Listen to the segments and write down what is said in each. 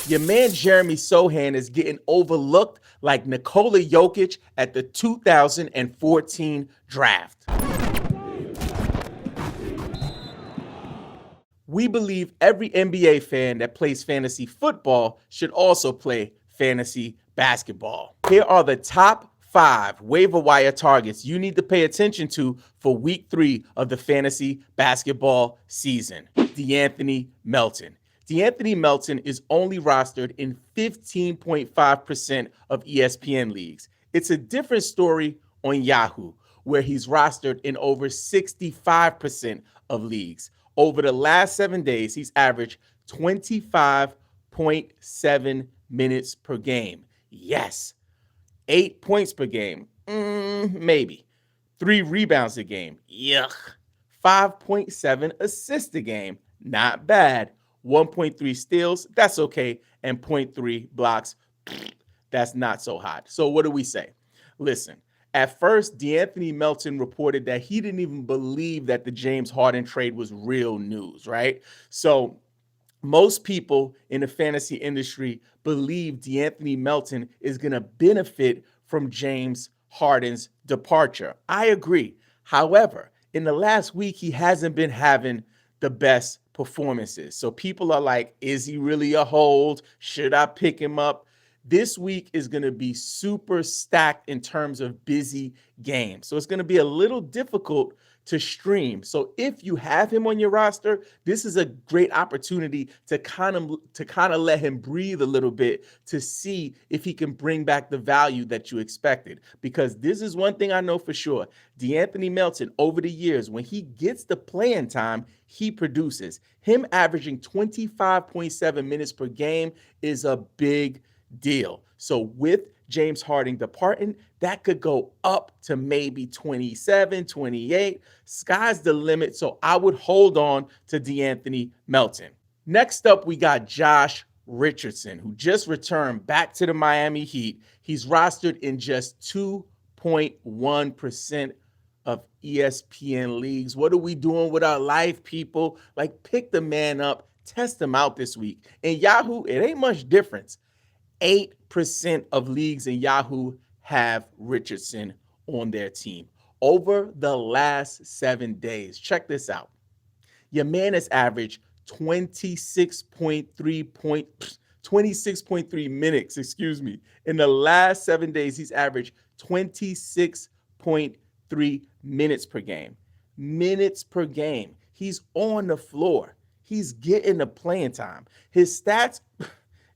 Your man Jeremy Sohan is getting overlooked like Nikola Jokic at the 2014 draft. We believe every NBA fan that plays fantasy football should also play fantasy basketball. Here are the top 5 waiver wire targets you need to pay attention to for week 3 of the fantasy basketball season. DeAnthony Melton. DeAnthony Melton is only rostered in 15.5% of ESPN leagues. It's a different story on Yahoo, where he's rostered in over 65% of leagues. Over the last 7 days, he's averaged 25.7 minutes per game. Yes. 8 points per game. Maybe. 3 rebounds a game. Yuck. 5.7 assists a game. Not bad. 1.3 steals. That's okay. And 0.3 blocks. That's not so hot. So what do we say? Listen. At first, DeAnthony Melton reported that he didn't even believe that the James Harden trade was real news, right? So most people in the fantasy industry believe DeAnthony Melton is going to benefit from James Harden's departure. I agree. However, in the last week, he hasn't been having the best performances. So people are like, is he really a hold? Should I pick him up? This week is going to be super stacked in terms of busy games. So it's going to be a little difficult to stream. So if you have him on your roster, this is a great opportunity to kind of let him breathe a little bit to see if he can bring back the value that you expected. Because this is one thing I know for sure. DeAnthony Melton, over the years, when he gets the playing time, he produces. Him averaging 25.7 minutes per game is a big deal. So with James Harden departing, that could go up to maybe 27, 28. Sky's the limit. So I would hold on to DeAnthony Melton. Next up, we got Josh Richardson, who just returned back to the Miami Heat. He's rostered in just 2.1% of ESPN leagues. What are we doing with our life, people? Like, pick the man up, test him out this week. In Yahoo, it ain't much difference. 8% of leagues in Yahoo have Richardson on their team over the last 7 days. Check this out. Your man has averaged 26.3 minutes, In the last 7 days, he's averaged 26.3 minutes per game. Minutes per game. He's on the floor. He's getting the playing time. His stats,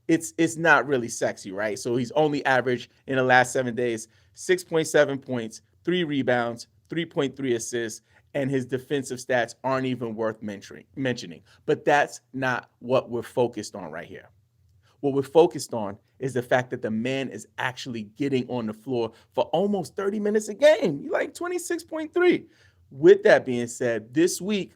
it's not really sexy, right? So he's only averaged in the last 7 days 6.7 points, 3 rebounds, 3.3 assists, and his defensive stats aren't even worth mentioning. But that's not what we're focused on right here. What we're focused on is the fact that the man is actually getting on the floor for almost 30 minutes a game. He's like 26.3. With that being said, this week,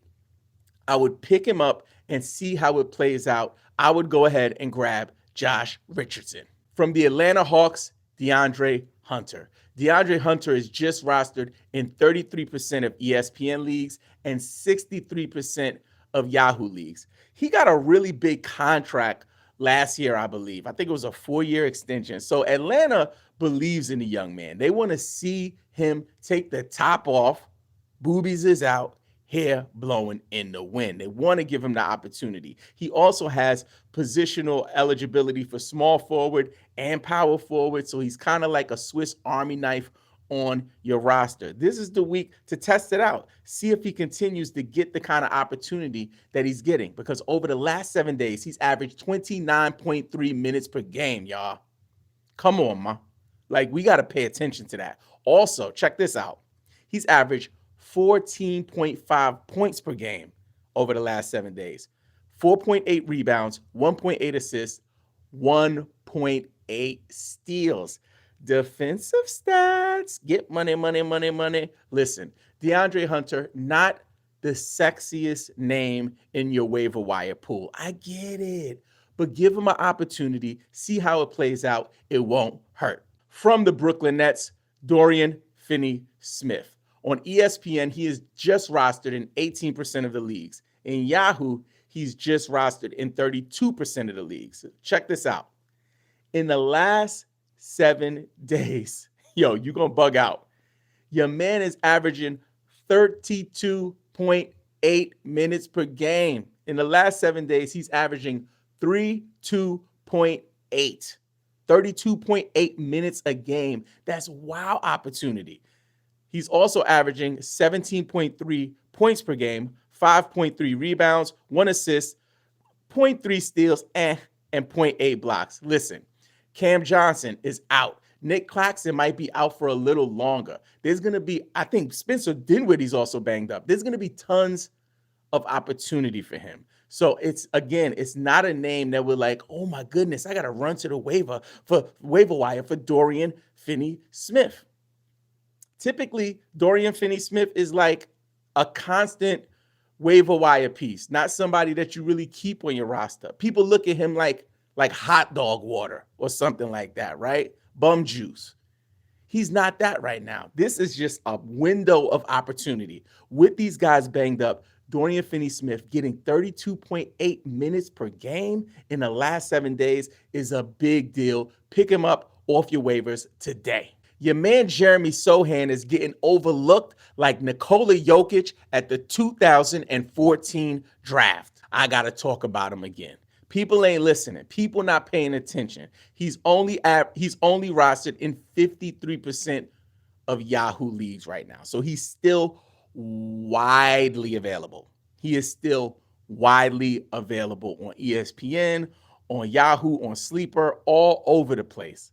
I would pick him up and see how it plays out. I would go ahead and grab Josh Richardson. From the Atlanta Hawks, DeAndre Hunter. DeAndre Hunter is just rostered in 33% of ESPN leagues and 63% of Yahoo leagues. He got a really big contract last year, I believe. I think it was a 4-year extension. So Atlanta believes in the young man. They want to see him take the top off, boobies is out, hair blowing in the wind. They want to give him the opportunity. He also has positional eligibility for small forward and power forward, so he's kind of like a Swiss Army knife on your roster. This is the week to test it out. See if he continues to get the kind of opportunity that he's getting, because over the last 7 days, he's averaged 29.3 minutes per game, y'all. Come on, ma. Like, we got to pay attention to that. Also, check this out. He's averaged 14.5 points per game over the last 7 days, 4.8 rebounds, 1.8 assists, 1.8 steals. Defensive stats, get money, money, money, money. Listen, DeAndre Hunter, not the sexiest name in your waiver wire pool. I get it, but give him an opportunity, see how it plays out. It won't hurt. From the Brooklyn Nets, Dorian Finney-Smith. On ESPN, he is just rostered in 18% of the leagues. In Yahoo, he's just rostered in 32% of the leagues. Check this out. In the last 7 days, yo, you're going to bug out. Your man is averaging 32.8 minutes per game. In the last 7 days, he's averaging 32.8. 32.8 minutes a game. That's wow opportunity. He's also averaging 17.3 points per game, 5.3 rebounds, 1 assist, 0.3 steals, and 0.8 blocks. Listen, Cam Johnson is out. Nick Claxton might be out for a little longer. There's going to be, I think Spencer Dinwiddie's also banged up. There's going to be tons of opportunity for him. So it's not a name that we're like, oh my goodness, I got to run to the waiver wire for Dorian Finney-Smith. Typically, Dorian Finney-Smith is like a constant waiver wire piece, not somebody that you really keep on your roster. People look at him like hot dog water or something like that, right? Bum juice. He's not that right now. This is just a window of opportunity. With these guys banged up, Dorian Finney-Smith getting 32.8 minutes per game in the last 7 days is a big deal. Pick him up off your waivers today. Your man Jeremy Sohan is getting overlooked like Nikola Jokic at the 2014 draft. I got to talk about him again. People ain't listening. People not paying attention. He's only rostered in 53% of Yahoo leagues right now. So he's still widely available. He is still widely available on ESPN, on Yahoo, on Sleeper, all over the place.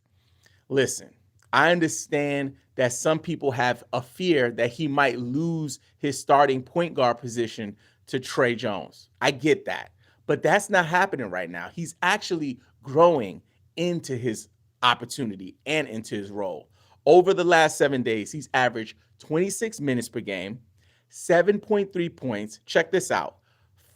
Listen, I understand that some people have a fear that he might lose his starting point guard position to Trey Jones. I get that. But that's not happening right now. He's actually growing into his opportunity and into his role. Over the last 7 days, he's averaged 26 minutes per game, 7.3 points. Check this out.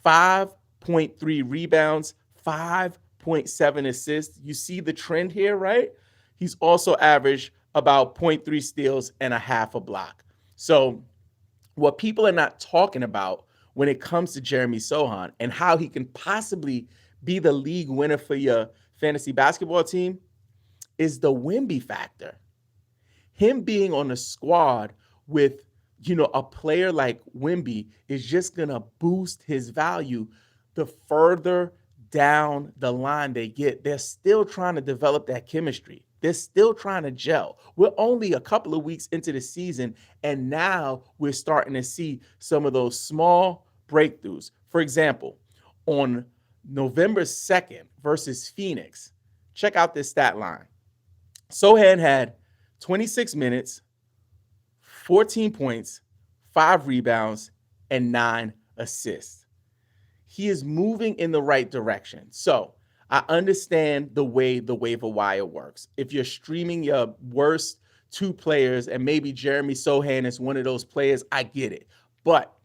5.3 rebounds, 5.7 assists. You see the trend here, right? He's also averaged about 0.3 steals and a half a block. So what people are not talking about when it comes to Jeremy Sohan and how he can possibly be the league winner for your fantasy basketball team is the Wemby factor. Him being on a squad with, a player like Wemby is just going to boost his value the further down the line they get. They're still trying to develop that chemistry. They're still trying to gel. We're only a couple of weeks into the season, and now we're starting to see some of those small breakthroughs. For example, on November 2nd versus Phoenix, check out this stat line. Sohan had 26 minutes, 14 points, 5 rebounds, and 9 assists. He is moving in the right direction. So I understand the way the waiver wire works. If you're streaming your worst 2 players and maybe Jeremy Sohan is one of those players, I get it. But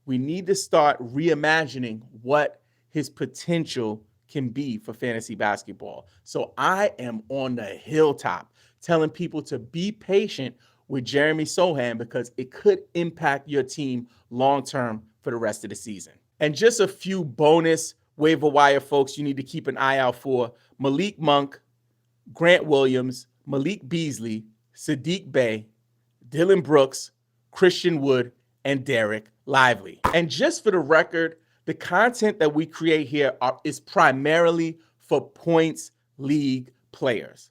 we need to start reimagining what his potential can be for fantasy basketball. So I am on the hilltop telling people to be patient with Jeremy Sohan because it could impact your team long-term for the rest of the season. And just a few bonus waiver wire folks you need to keep an eye out for: Malik Monk, Grant Williams, Malik Beasley, Sadiq Bey, Dylan Brooks, Christian Wood, and Derek Lively. And just for the record, the content that we create here is primarily for points league players,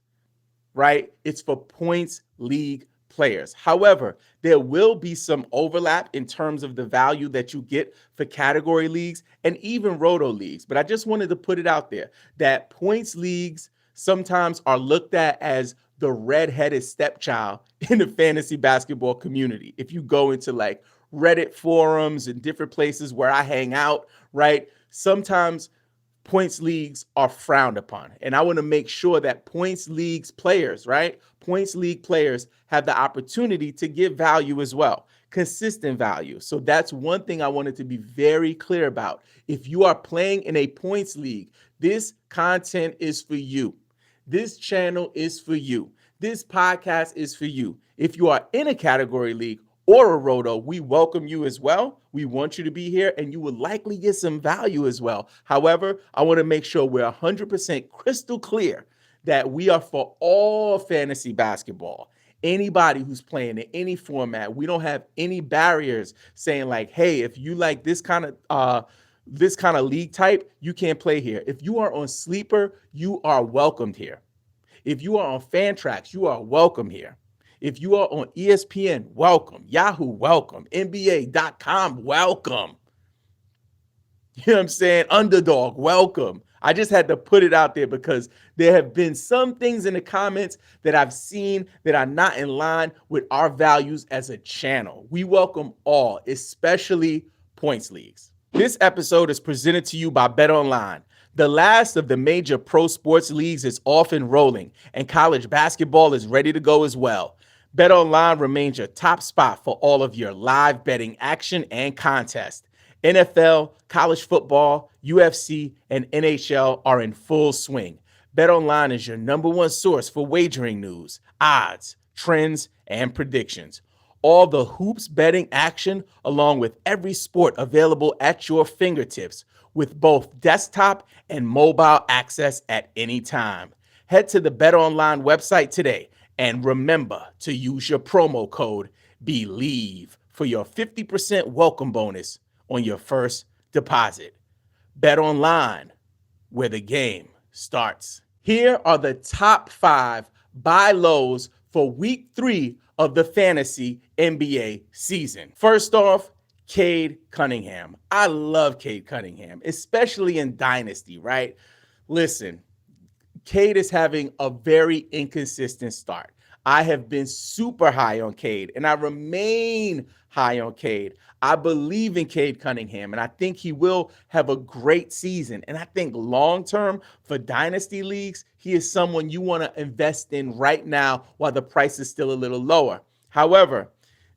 right? It's for points league players. However, there will be some overlap in terms of the value that you get for category leagues and even roto leagues. But I just wanted to put it out there that points leagues sometimes are looked at as the redheaded stepchild in the fantasy basketball community. If you go into like Reddit forums and different places where I hang out, right? Sometimes points leagues are frowned upon. And I want to make sure that points leagues players, right? Points league players have the opportunity to give value as well, consistent value. So that's one thing I wanted to be very clear about. If you are playing in a points league, this content is for you. This channel is for you. This podcast is for you. If you are in a category league, or a roto, we welcome you as well. We want you to be here and you will likely get some value as well. However, I want to make sure we're 100% crystal clear that we are for all fantasy basketball. Anybody who's playing in any format, we don't have any barriers saying like, hey, if you like this kind of league type, you can't play here. If you are on Sleeper, you are welcomed here. If you are on Fantrax, you are welcome here. If you are on ESPN, welcome. Yahoo, welcome. NBA.com, welcome. You know what I'm saying? Underdog, welcome. I just had to put it out there because there have been some things in the comments that I've seen that are not in line with our values as a channel. We welcome all, especially points leagues. This episode is presented to you by BetOnline. The last of the major pro sports leagues is off and rolling, and college basketball is ready to go as well. BetOnline remains your top spot for all of your live betting action and contests. NFL, college football, UFC, and NHL are in full swing. BetOnline is your number one source for wagering news, odds, trends, and predictions. All the hoops betting action along with every sport available at your fingertips with both desktop and mobile access at any time. Head to the BetOnline website today and remember to use your promo code BELIEVE for your 50% welcome bonus on your first deposit. BetOnline, where the game starts. Here are the top 5 buy lows for week 3 of the fantasy NBA season. First off, Cade Cunningham. I love Cade Cunningham, especially in Dynasty, right? Listen, Cade is having a very inconsistent start. I have been super high on Cade, and I remain high on Cade. I believe in Cade Cunningham, and I think he will have a great season. And I think long-term for Dynasty leagues, he is someone you want to invest in right now while the price is still a little lower. However,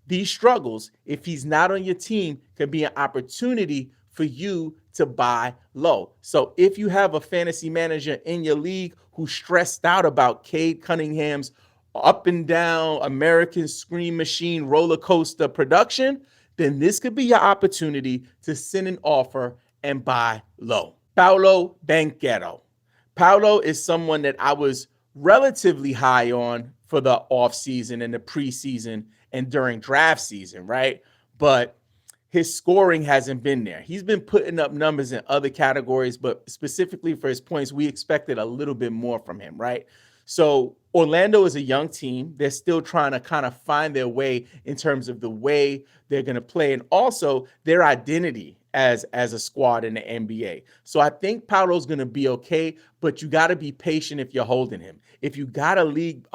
these struggles, if he's not on your team, can be an opportunity for you to buy low. So if you have a fantasy manager in your league who's stressed out about Cade Cunningham's up and down American Scream Machine roller coaster production, then this could be your opportunity to send an offer and buy low. Paolo Banchero. Paolo is someone that I was relatively high on for the offseason and the preseason and during draft season, right? But his scoring hasn't been there. He's been putting up numbers in other categories, but specifically for his points, we expected a little bit more from him, right? So Orlando is a young team. They're still trying to kind of find their way in terms of the way they're going to play and also their identity as a squad in the NBA. So I think Paolo's going to be okay, but you got to be patient if you're holding him. If you got a league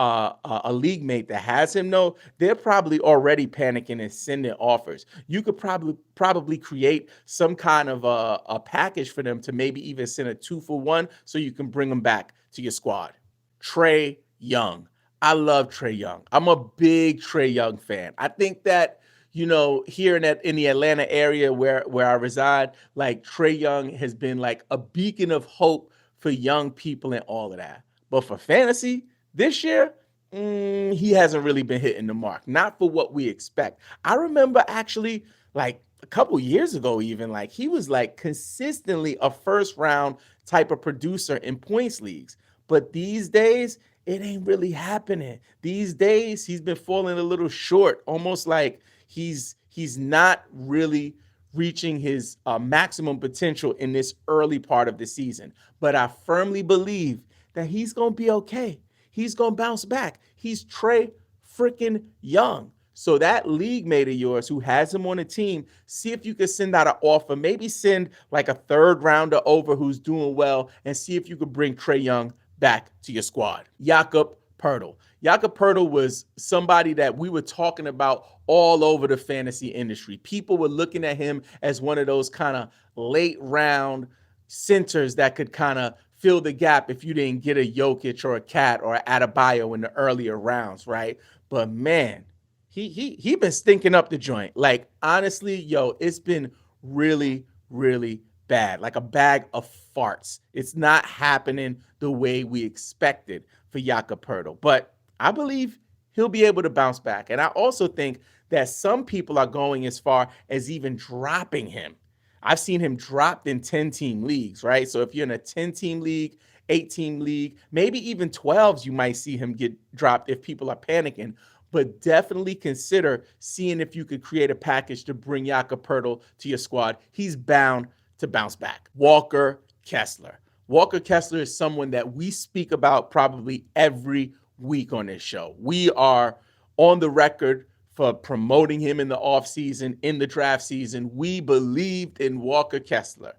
mate that has him, though, they're probably already panicking and sending offers. You could probably create some kind of a package for them to maybe even send a 2-for-1 so you can bring them back to your squad. Trae Young. I love Trae Young. I'm a big Trae Young fan. I think that, you know, here in the Atlanta area where I reside, like Trae Young has been like a beacon of hope for young people and all of that. But for fantasy this year, he hasn't really been hitting the mark. Not for what we expect. I remember actually like a couple years ago even, like he was like consistently a first round type of producer in points leagues. But these days, it ain't really happening. These days, he's been falling a little short, almost like he's not really reaching his maximum potential in this early part of the season. But I firmly believe that he's going to be okay. He's going to bounce back. He's Trae freaking Young. So that league mate of yours who has him on a team, see if you can send out an offer. Maybe send like a third rounder over who's doing well and see if you could bring Trae Young back to your squad. Jakob Poeltl. Jakob Poeltl was somebody that we were talking about all over the fantasy industry. People were looking at him as one of those kind of late round centers that could kind of fill the gap if you didn't get a Jokic or a Cat or an Adebayo in the earlier rounds, right? But man, he been stinking up the joint. Like honestly, yo, it's been really, really bad, like a bag of farts. It's not happening the way we expected for Jakob Poeltl, but I believe he'll be able to bounce back. And I also think that some people are going as far as even dropping him. I've seen him dropped in 10-team leagues, right? So if you're in a 10-team league, 8-team league, maybe even 12s, you might see him get dropped if people are panicking. But definitely consider seeing if you could create a package to bring Jakob Poeltl to your squad. He's bound to bounce back. Walker Kessler. Walker Kessler is someone that we speak about probably every week on this show. We are on the record for promoting him in the offseason, in the draft season. We believed in Walker Kessler.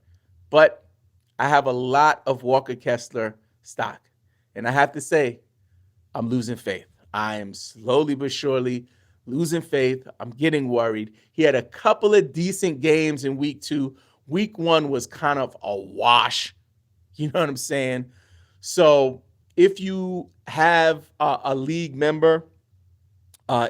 But I have a lot of Walker Kessler stock. And I have to say, I'm losing faith. I am slowly but surely losing faith. I'm getting worried. He had a couple of decent games in week 2. Week 1 was kind of a wash. You know what I'm saying? So if you have a league member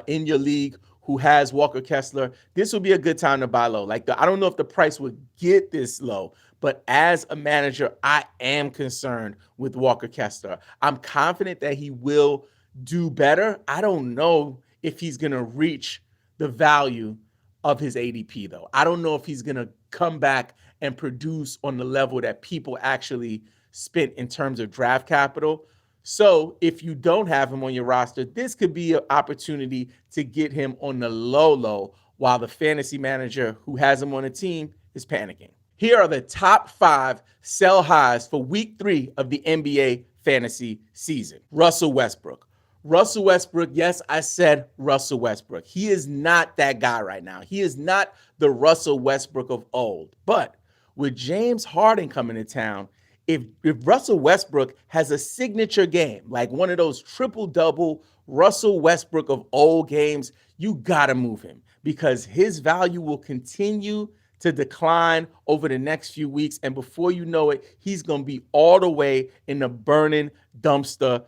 in your league who has Walker Kessler, this would be a good time to buy low. I don't know if the price would get this low, but as a manager, I am concerned with Walker Kessler. I'm confident that he will do better. I don't know if he's going to reach the value of his ADP, though. I don't know if he's going to come back and produce on the level that people actually spent in terms of draft capital. So if you don't have him on your roster, this could be an opportunity to get him on the low while the fantasy manager who has him on a team is panicking. Here are the top 5 sell highs for week 3 of the NBA fantasy season. Russell Westbrook. Russell Westbrook, yes, I said Russell Westbrook. He is not that guy right now. He is not the Russell Westbrook of old. But with James Harden coming to town, if Russell Westbrook has a signature game, like one of those triple-double Russell Westbrook of old games, you got to move him because his value will continue to decline over the next few weeks. And before you know it, he's going to be all the way in the burning dumpster,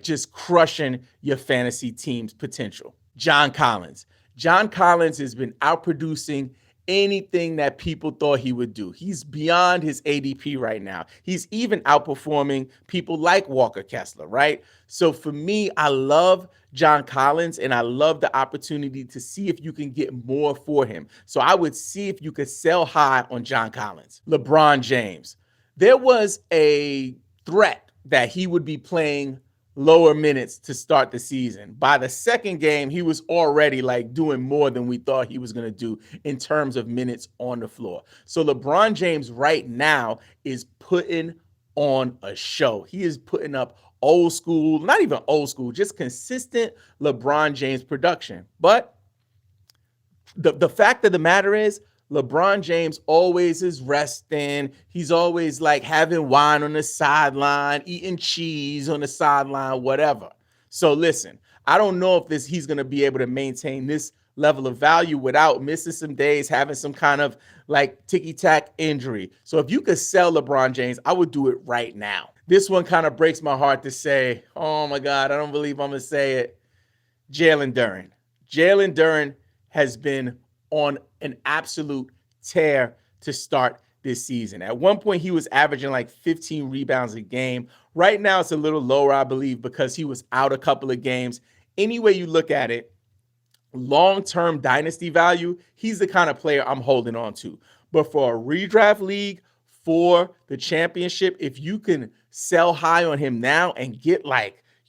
just crushing your fantasy team's potential. John Collins. John Collins has been outproducing anything that people thought he would do. He's beyond his ADP right now. He's even outperforming people like Walker Kessler, right? So for me, I love John Collins, and I love the opportunity to see if you can get more for him. So I would see if you could sell high on John Collins. LeBron James. There was a threat that he would be playing lower minutes to start the season. By the second game, he was already doing more than we thought he was going to do in terms of minutes on the floor. So LeBron James right now is putting on a show. He is putting up old school, not even old school, just consistent LeBron James production. But the fact of the matter is, LeBron James always is resting. He's always having wine on the sideline, eating cheese on the sideline, whatever. So listen, I don't know if he's going to be able to maintain this level of value without missing some days, having some kind of ticky-tack injury. So if you could sell LeBron James, I would do it right now. This one kind of breaks my heart to say, oh my God, I don't believe I'm going to say it. Jalen Duren. Jalen Duren has been on an absolute tear to start this season. At one point, he was averaging 15 rebounds a game. Right now, it's a little lower, I believe, because he was out a couple of games. Any way you look at it, long-term dynasty value, he's the kind of player I'm holding on to. But for a redraft league, for the championship, if you can sell high on him now and get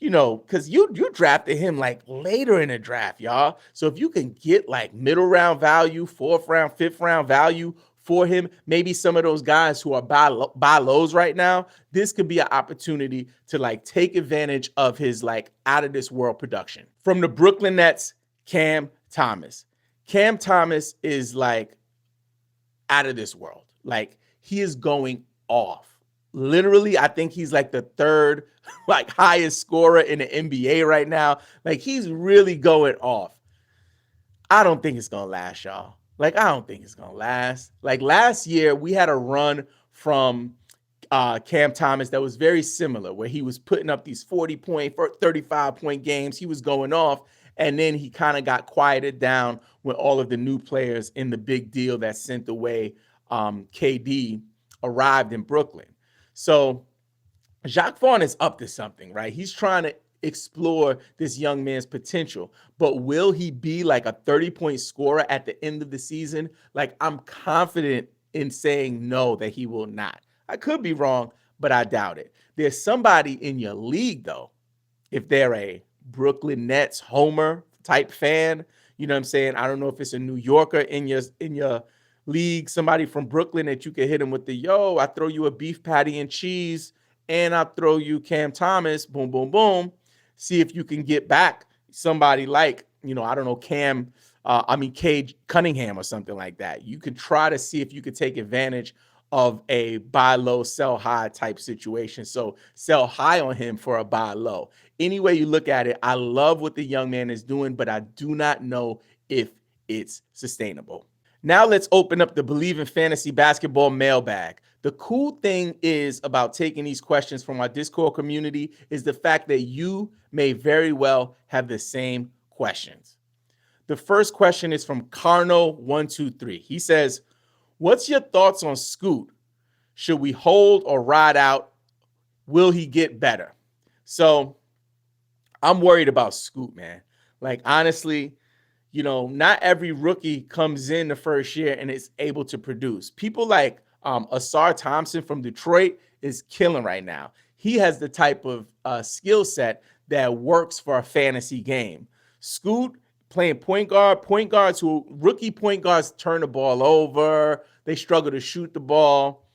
because you drafted him later in the draft, y'all. So if you can get middle round value, 4th round, 5th round value for him, maybe some of those guys who are buy lows right now, this could be an opportunity to take advantage of his out of this world production. From the Brooklyn Nets, Cam Thomas. Cam Thomas is out of this world. He is going off. Literally, I think he's the 3rd highest scorer in the NBA right now. He's really going off. I don't think it's going to last, y'all. I don't think it's going to last. Last year, we had a run from Cam Thomas that was very similar, where he was putting up these 40-point, 35-point games. He was going off, and then he kind of got quieted down when all of the new players in the big deal that sent away KD arrived in Brooklyn. So Jacques Vaughn is up to something, right? He's trying to explore this young man's potential. But will he be like a 30-point scorer at the end of the season? Like, I'm confident in saying no, that he will not. I could be wrong, but I doubt it. There's somebody in your league, though, if they're a Brooklyn Nets homer type fan, you know what I'm saying? I don't know if it's a New Yorker in your league, somebody from Brooklyn that you can hit him with the, yo, I throw you a beef patty and cheese, and I'll throw you Cam Thomas, boom, boom, boom. See if you can get back somebody like, I don't know, Cade Cunningham or something like that. You could try to see if you could take advantage of a buy low, sell high type situation. So sell high on him for a buy low. Any way you look at it, I love what the young man is doing, but I do not know if it's sustainable. Now let's open up the Believe in Fantasy Basketball mailbag. The cool thing is about taking these questions from our Discord community is the fact that you may very well have the same questions. The first question is from Carno123. He says, what's your thoughts on Scoot? Should we hold or ride out? Will he get better? So I'm worried about Scoot, man. Like, honestly, not every rookie comes in the first year and is able to produce. People like Asar Thompson from Detroit is killing right now. He has the type of skill set that works for a fantasy game. Scoot playing point guards who rookie point guards turn the ball over. They struggle to shoot the ball.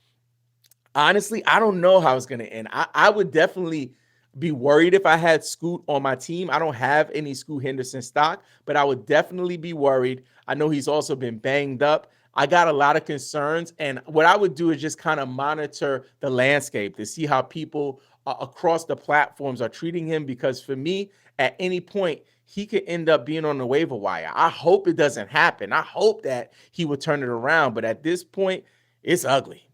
Honestly, I don't know how it's going to end. I would definitely be worried if I had Scoot on my team. I don't have any Scoot Henderson stock, but I would definitely be worried. I know he's also been banged up. I got a lot of concerns, and what I would do is just kind of monitor the landscape to see how people across the platforms are treating him, because for me, at any point, he could end up being on the waiver wire. I hope it doesn't happen. I hope that he would turn it around, but at this point, it's ugly.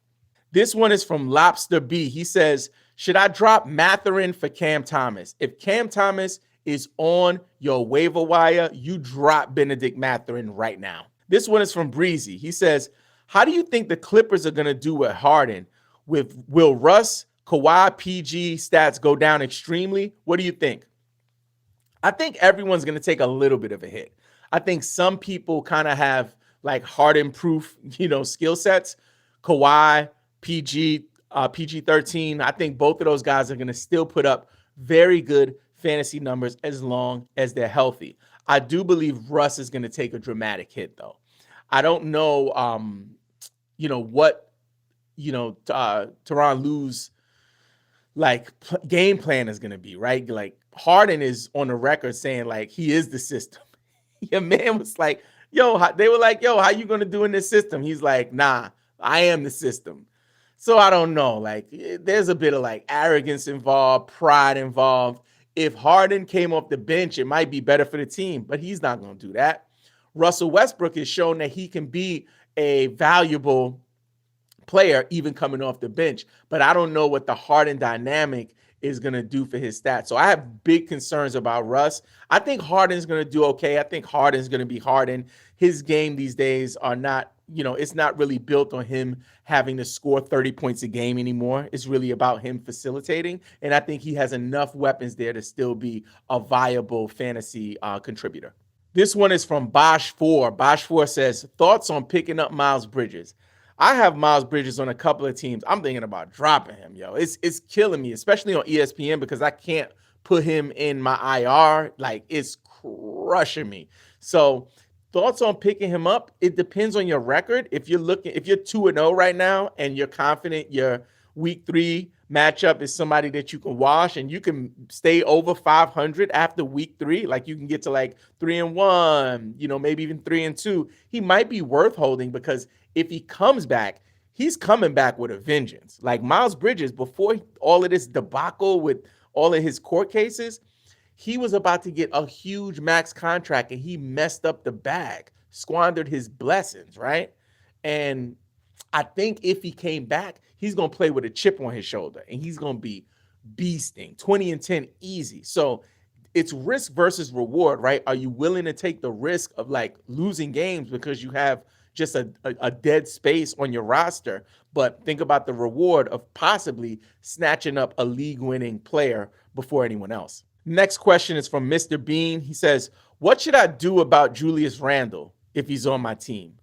This one is from Lobster B. He says, should I drop Mathurin for Cam Thomas? If Cam Thomas is on your waiver wire, you drop Benedict Mathurin right now. This one is from Breezy. He says, how do you think the Clippers are going to do with Harden? Will Russ, Kawhi, PG stats go down extremely? What do you think? I think everyone's going to take a little bit of a hit. I think some people kind of have like Harden-proof, skill sets. Kawhi, PG 13. I think both of those guys are going to still put up very good fantasy numbers as long as they're healthy. I do believe Russ is going to take a dramatic hit, though. I don't know, what, Tyronn Lue's game plan is going to be, right? Like, Harden is on the record saying like he is the system. Your man was like, they were like, how you going to do in this system? He's like, nah, I am the system. So I don't know. Like, there's a bit of like arrogance involved, pride involved. If Harden came off the bench, it might be better for the team, but he's not going to do that. Russell Westbrook has shown that he can be a valuable player even coming off the bench, but I don't know what the Harden dynamic is going to do for his stats. So I have big concerns about Russ. I think Harden's going to do okay. I think Harden's going to be Harden. His game these days are not, it's not really built on him having to score 30 points a game anymore. It's really about him facilitating. And I think he has enough weapons there to still be a viable fantasy contributor. This one is from Bosch4. Bosch4 says, thoughts on picking up Miles Bridges? I have Miles Bridges on a couple of teams. I'm thinking about dropping him, yo. It's killing me, especially on ESPN, because I can't put him in my IR. Like, it's crushing me. So thoughts on picking him up? It depends on your record. If you're 2-0 right now and you're confident your week 3 matchup is somebody that you can wash and you can stay over 500 after week 3, like you can get to like 3-1, maybe even 3-2, he might be worth holding, because if he comes back, he's coming back with a vengeance. Like Miles Bridges, before all of this debacle with all of his court cases, he was about to get a huge max contract and he messed up the bag, squandered his blessings, right? And I think if he came back, he's going to play with a chip on his shoulder and he's going to be beasting 20-10 easy. So it's risk versus reward, right? Are you willing to take the risk of like losing games because you have just a dead space on your roster, but think about the reward of possibly snatching up a league-winning player before anyone else? Next question is from Mr. Bean. He says, what should I do about Julius Randle if he's on my team?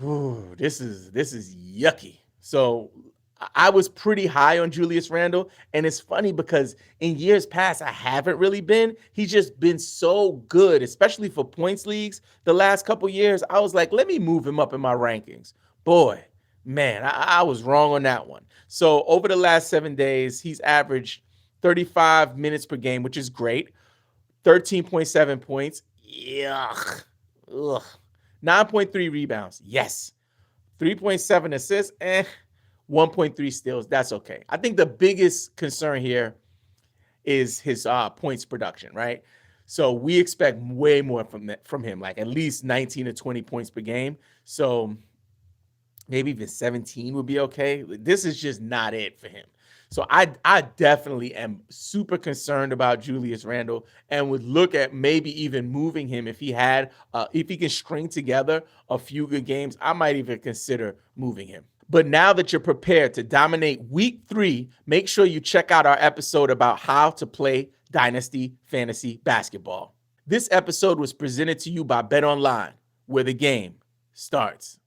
Ooh, this is yucky. So I was pretty high on Julius Randle, and it's funny because in years past I haven't really been. He's just been so good, especially for points leagues. The last couple years, I was like, let me move him up in my rankings. Boy, man, I was wrong on that one. So over the last 7 days, he's averaged 35 minutes per game, which is great. 13.7 points. Yuck. Ugh. 9.3 rebounds. Yes. 3.7 assists. 1.3 steals. That's okay. I think the biggest concern here is his points production, right? So we expect way more from him, like at least 19 to 20 points per game. So maybe even 17 would be okay. This is just not it for him. So I definitely am super concerned about Julius Randle and would look at maybe even moving him if he can string together a few good games. I might even consider moving him. But now that you're prepared to dominate week 3, make sure you check out our episode about how to play Dynasty Fantasy Basketball. This episode was presented to you by BetOnline, where the game starts.